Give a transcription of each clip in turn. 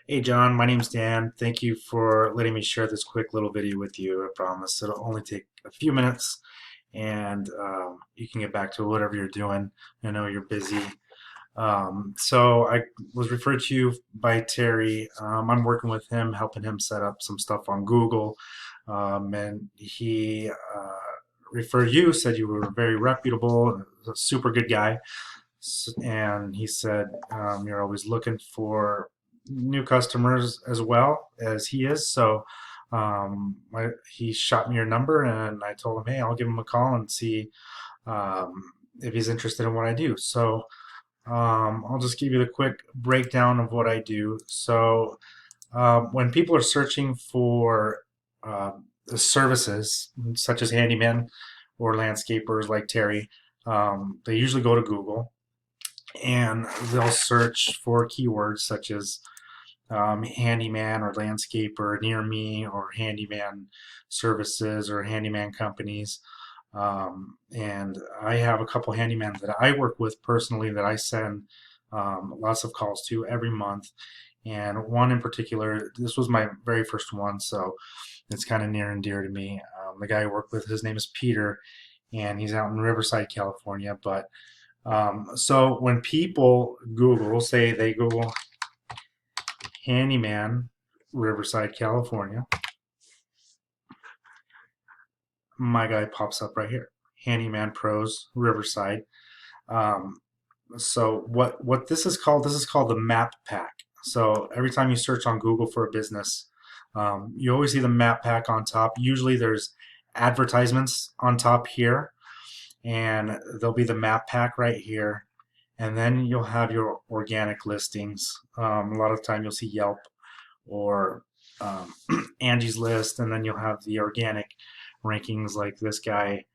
Hey John, my name's Dan. Thank you for letting me share this quick little video with you. I promise it'll only take a few minutes and you can get back to whatever you're doing. I know you're busy. So I was referred to you by Terry. I'm working with him, helping him set up some stuff on Google. And he referred you, said you were very reputable, a super good guy. And he said you're always looking for new customers as well as he is. So he shot me your number, and I told him, hey, I'll give him a call and see if he's interested in what I do. So I'll just give you the quick breakdown of what I do. So when people are searching for uh, services such as handyman or landscapers like Terry, they usually go to Google and they'll search for keywords such as handyman or landscaper near me or handyman services or handyman companies. And I have a couple handyman that I work with personally that I send lots of calls to every month. And one in particular, this was my very first one, so it's kind of near and dear to me. The guy I work with, his name is Peter, and he's out in Riverside, California. But so when people Google, say they Google handyman Riverside, California, my guy pops up right here. Handyman Pros Riverside. Um, so what this is called? This is called the Map Pack. So every time you search on Google for a business, you always see the Map Pack on top. Usually there's advertisements on top here, and there'll be the Map Pack right here. And then you'll have your organic listings. A lot of the time you'll see Yelp or Angie's List, and then you'll have the organic rankings like this guy,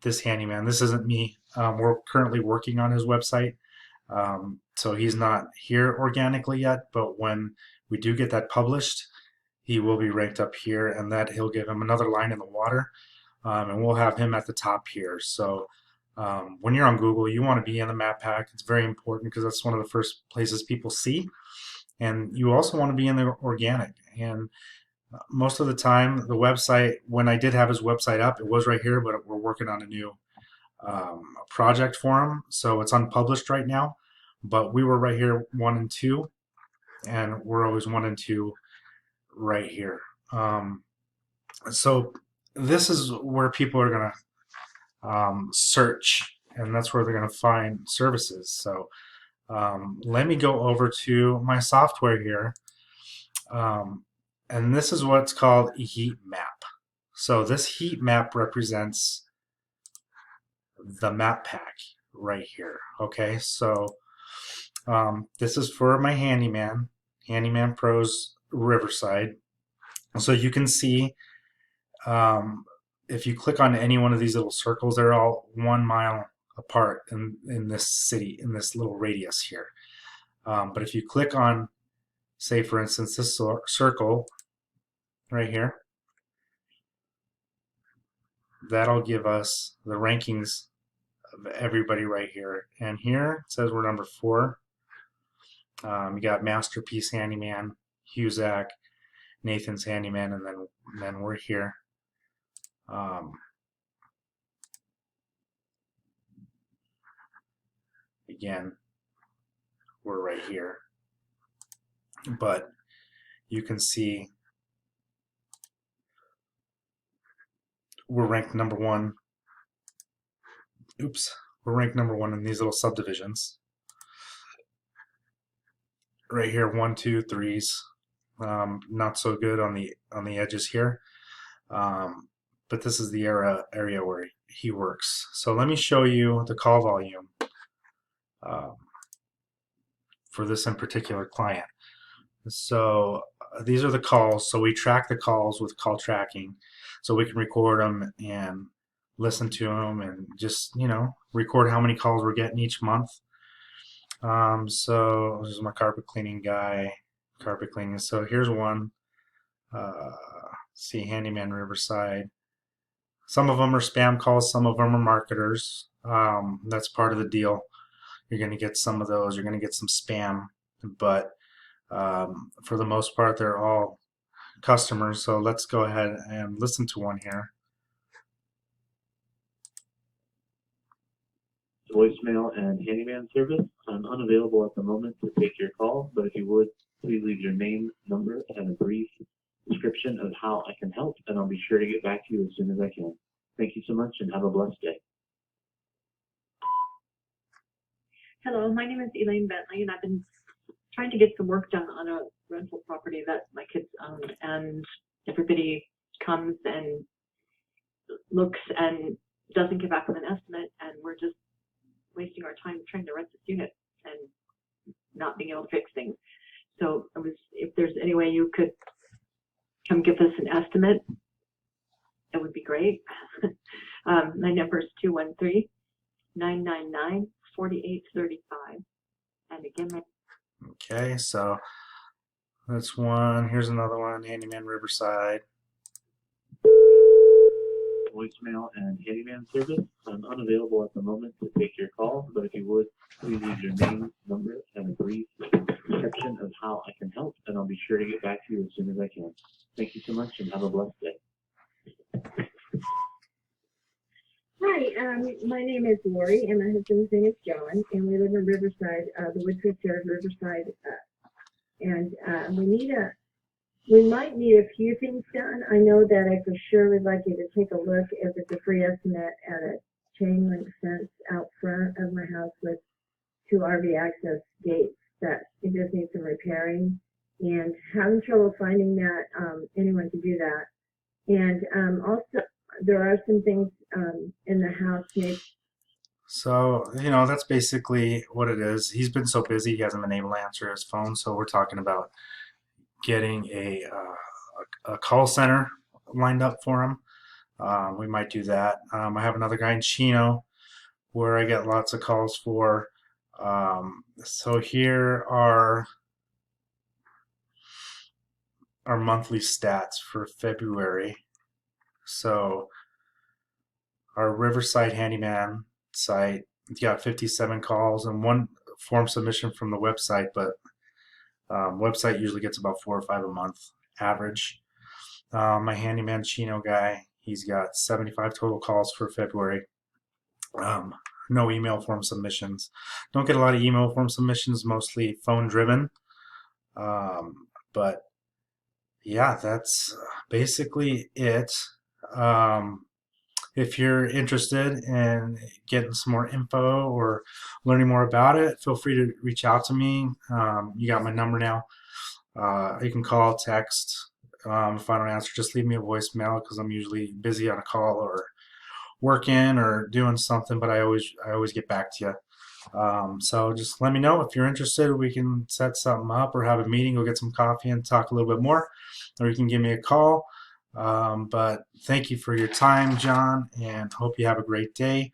this handyman. This isn't me. We're currently working on his website, so he's not here organically yet. But when we do get that published, he will be ranked up here, and that he'll give him another line in the water, and we'll have him at the top here. So when you're on Google, you want to be in the map pack. It's very important because that's one of the first places people see. And you also want to be in the organic. And most of the time, the website, when I did have his website up, it was right here, but we're working on a new project for him. So it's unpublished right now. But we were right here, one and two, and we're always one and two right here. So this is where people are going to search, and that's where they're going to find services. So let me go over to my software here. And this is what's called a heat map. So this heat map represents the map pack right here. Okay, so this is for my Handyman Pros Riverside. So you can see if you click on any one of these little circles, they're all 1 mile apart in this city, in this little radius here. But if you click on, say for instance, this circle right here, that'll give us the rankings of everybody right here. And here it says we're number 4. You got Masterpiece Handyman, Huzak, Nathan's Handyman, and then we're here. Again, we're right here. But you can see we're ranked number 1. Oops, we're ranked number 1 in these little subdivisions. Right here, 1, 2, 3s. Not so good on the edges here. But this is the area where he works. So let me show you the call volume for this in particular client. So these are the calls. So we track the calls with call tracking, so we can record them and listen to them and just record how many calls we're getting each month. So this is my carpet cleaning guy. Carpet cleaning. So here's one. See, Handyman Riverside. Some of them are spam calls, some of them are marketers. That's part of the deal. You're going to get some of those. You're going to get some spam, but For the most part, they're all customers. So let's go ahead and listen to one here. Voicemail and handyman service. I'm unavailable at the moment to take your call, but if you would, please leave your name, number, and a brief description of how I can help, and I'll be sure to get back to you as soon as I can. Thank you so much and have a blessed day. Hello, my name is Elaine Bentley, and I've been trying to get some work done on a rental property that my kids own, and everybody comes and looks and doesn't give back with an estimate, and we're just wasting our time trying to rent this unit and not being able to fix things. So if there's any way you could come give us an estimate, that would be great. My number is 213-999-4835. And again, my Okay, so that's one. Here's another one, Handyman Riverside. Voicemail and handyman service. I'm unavailable at the moment to take your call, but if you would, please leave your name, number, and a brief description of how I can help, and I'll be sure to get back to you as soon as I can. Thank you so much and have a blessed day. Hi, my name is Lori, and my husband's name is John, and we live in Riverside, the Woodford Terrace, Riverside, we might need a few things done. I know that I for sure would like you to take a look if it's a free estimate at a chain link fence out front of my house with 2 RV access gates that it just needs some repairing, and having trouble finding that anyone to do that. And also, there are some things in the house. So, that's basically what it is. He's been so busy, he hasn't been able to answer his phone. So we're talking about getting a call center lined up for him. We might do that. I have another guy in Chino where I get lots of calls for. So here are our monthly stats for February. So our Riverside Handyman site got 57 calls and 1 form submission from the website, but website usually gets about 4 or 5 a month average. My handyman Chino guy, he's got 75 total calls for February. No email form submissions. Don't get a lot of email form submissions, mostly phone driven. But yeah, that's basically it. If you're interested in getting some more info or learning more about it, feel free to reach out to me. You got my number now. You can call, text. If I don't answer, just leave me a voicemail because I'm usually busy on a call or working or doing something, but I always get back to you. So just let me know if you're interested. We can set something up or have a meeting, go get some coffee and talk a little bit more, or you can give me a call. But thank you for your time, John, and hope you have a great day.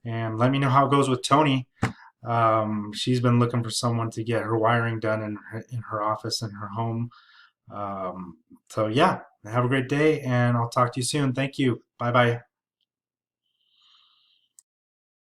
And let me know how it goes with Tony. She's been looking for someone to get her wiring done in her office in her home. So yeah, have a great day, and I'll talk to you soon. Thank you. Bye bye.